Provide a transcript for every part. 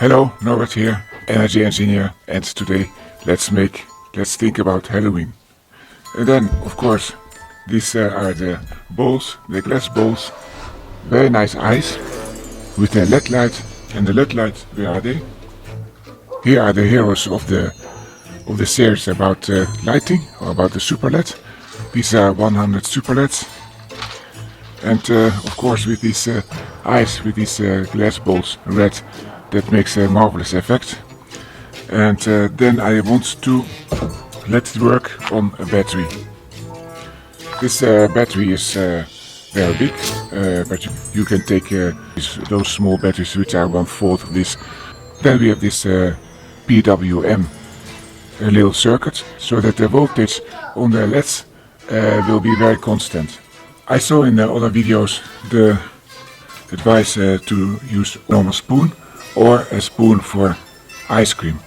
Hello, Norbert here, energy engineer, and today let's think about Halloween. And then, of course, these are the bowls, the glass bowls, very nice eyes with the LED light. And the LED light, where are they? Here are the heroes of the series about lighting, or about the super LED. These are 100 super LEDs. And of course, with these eyes, with these glass balls, red, that makes a marvelous effect. And then I want to let it work on a battery. This battery is very big, but you can take those small batteries which are 1/4 of this. Then we have this PWM little circuit, so that the voltage on the LEDs will be very constant. I saw in the other videos the advice to use a normal spoon or a spoon for ice cream.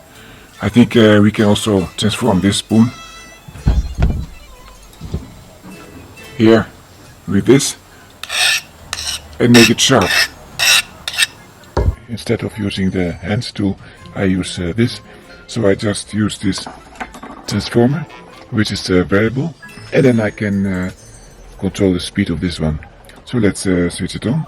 I think we can also transform this spoon here with this and make it sharp. Instead of using the hand tool, I use this. So I just use this transformer, which is a variable, and then I can control the speed of this one. So let's switch it on.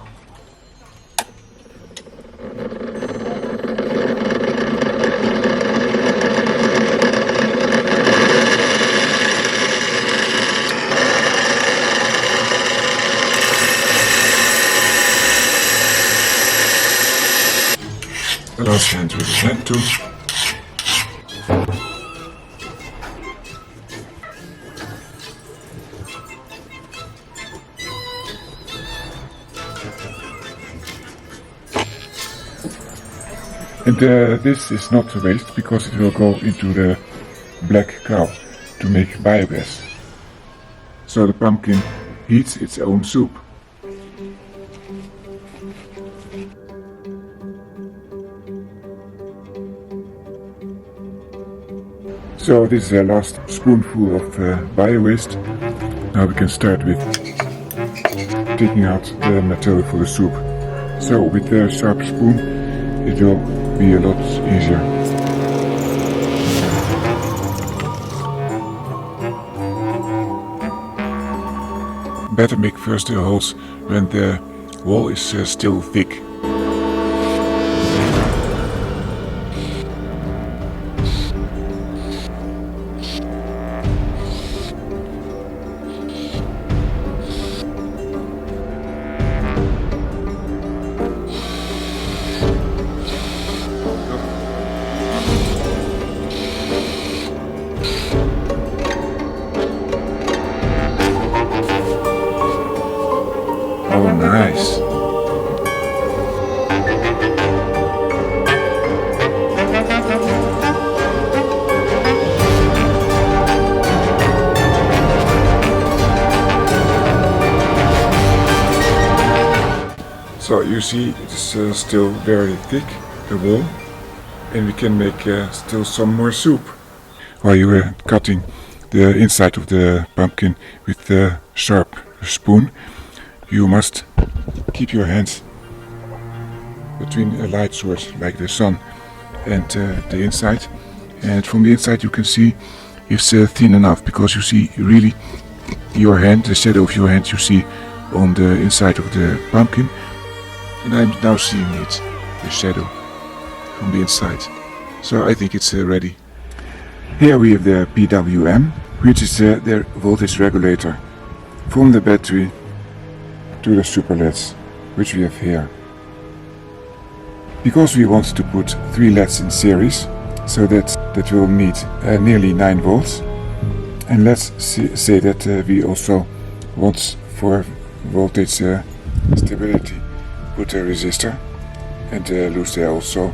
Last hand with the hand tool. And this is not a waste, because it will go into the black cow to make biogas. So the pumpkin heats its own soup. So this is the last spoonful of bio-waste. Now we can start with taking out the material for the soup. So with the sharp spoon it will be a lot easier. Better make first the holes when the wall is still thick. Oh, nice. So you see, it's still very thick, the wall, and we can make still some more soup. While you were cutting the inside of the pumpkin with the sharp spoon, you must keep your hands between a light source like the sun and the inside. And from the inside you can see it's thin enough, because you see really your hand, the shadow of your hand you see on the inside of the pumpkin. And I'm now seeing it, the shadow from the inside. So I think it's ready. Here we have the PWM, which is the voltage regulator from the battery to the super LEDs, which we have here. Because we want to put 3 LEDs in series, so that will need nearly 9 volts. And let's say that we also want for voltage stability put a resistor, and lose there also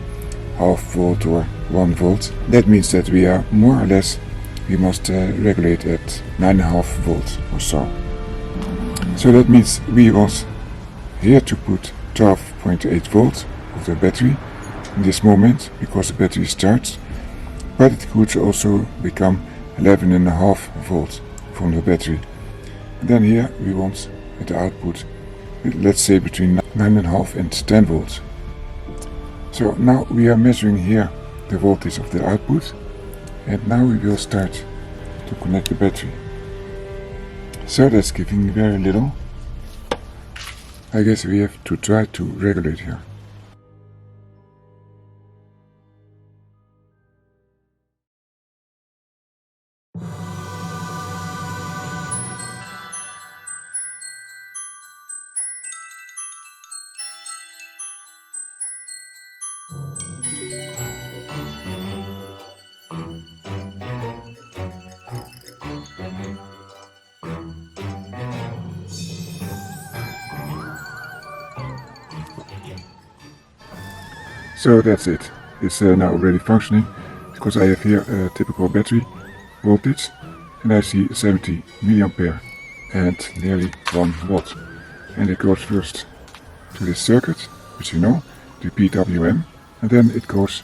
half volt or 1 volt. That means that we are more or less, we must regulate at 9.5 volts or so. So that means we want here to put 12.8 volts of the battery in this moment, because the battery starts, but it could also become 11.5 volts from the battery. And then here we want at the output, let's say between 9.5 and 10 volts. So now we are measuring here the voltage of the output, and now we will start to connect the battery. So that's giving very little. I guess we have to try to regulate here. So that's it. It's now already functioning, because I have here a typical battery voltage, and I see 70 milliampere and nearly 1 watt. And it goes first to this circuit, which you know, the PWM, and then it goes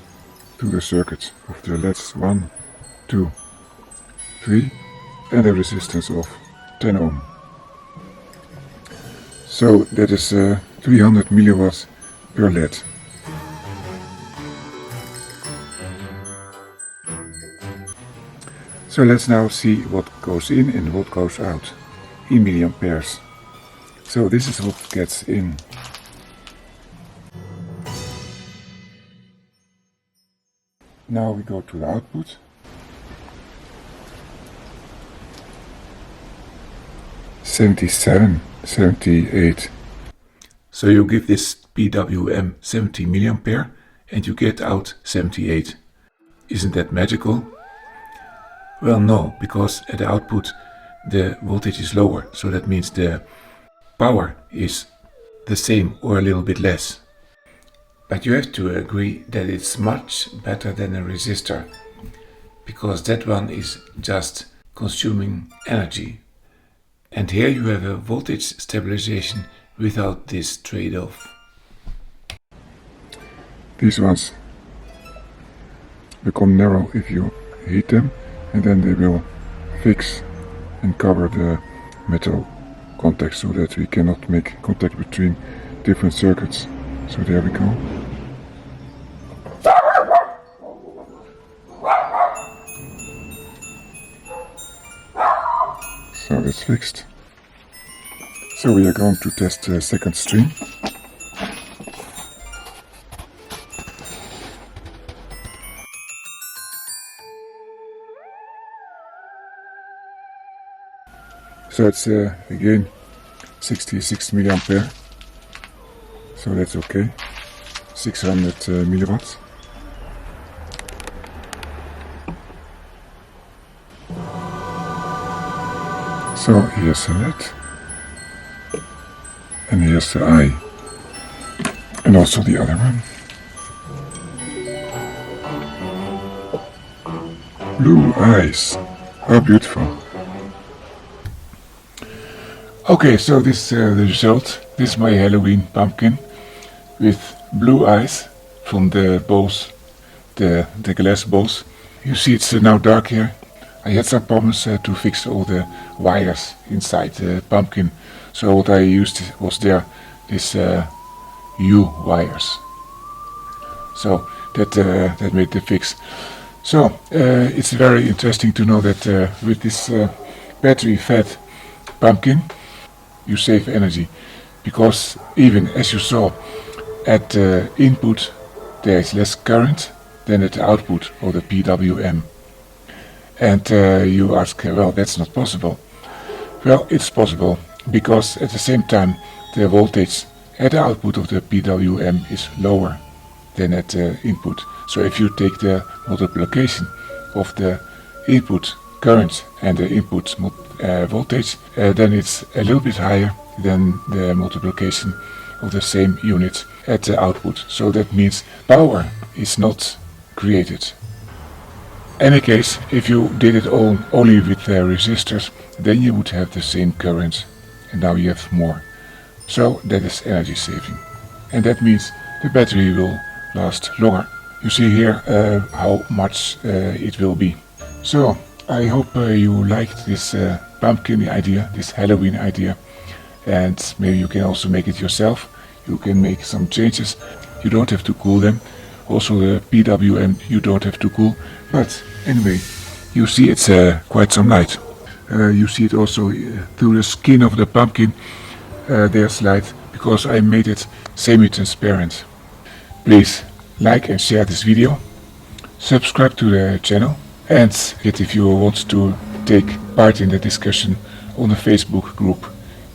to the circuit of the LEDs 1, 2, 3, and a resistance of 10 ohm. So that is 300 milliwatts per LED. So let's now see what goes in and what goes out in milliamperes. So this is what gets in. Now we go to the output. (77, 78). So you give this PWM 70 milliampere and you get out 78. Isn't that magical? Well, no, because at the output the voltage is lower, so that means the power is the same or a little bit less. But you have to agree that it's much better than a resistor, because that one is just consuming energy. And here you have a voltage stabilization without this trade-off. These ones become narrow if you heat them, and then they will fix and cover the metal contact so that we cannot make contact between different circuits. So there we go. So that's fixed. So we are going to test the second string. So it's again 66 milliampere, so that's okay. 600 milliwatts. So here's the LED, and here's the eye, and also the other one. Blue eyes, how beautiful. Okay, so this is the result. This is my Halloween pumpkin with blue eyes from the balls, the glass balls. You see it's now dark here. I had some problems to fix all the wires inside the pumpkin. So what I used was this U wires. So that made the fix. So it's very interesting to know that with this battery-fed pumpkin, you save energy, because even as you saw at the input there is less current than at the output or the PWM. And you ask, well, that's not possible. Well, it's possible, because at the same time the voltage at the output of the PWM is lower than at the input. So if you take the multiplication of the input current and the input voltage, then it's a little bit higher than the multiplication of the same unit at the output. So that means power is not created. Any case, if you did it only with resistors, then you would have the same current, and now you have more. So that is energy saving, and that means the battery will last longer. You see here how much it will be. So I hope you liked this pumpkin idea, this Halloween idea, and maybe you can also make it yourself. You can make some changes. You don't have to cool them, Also the PWM you don't have to cool. But anyway, you see it's quite some light. You see it also through the skin of the pumpkin. There's light because I made it semi-transparent. Please like and share this video. Subscribe to the channel. And if you want to take part in the discussion on the Facebook group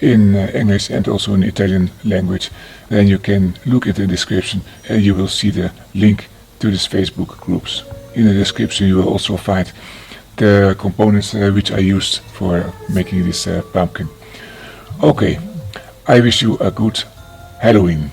in English and also in Italian language, then you can look at the description and you will see the link to this Facebook groups. In the description you will also find the components which I used for making this pumpkin. Okay, I wish you a good Halloween.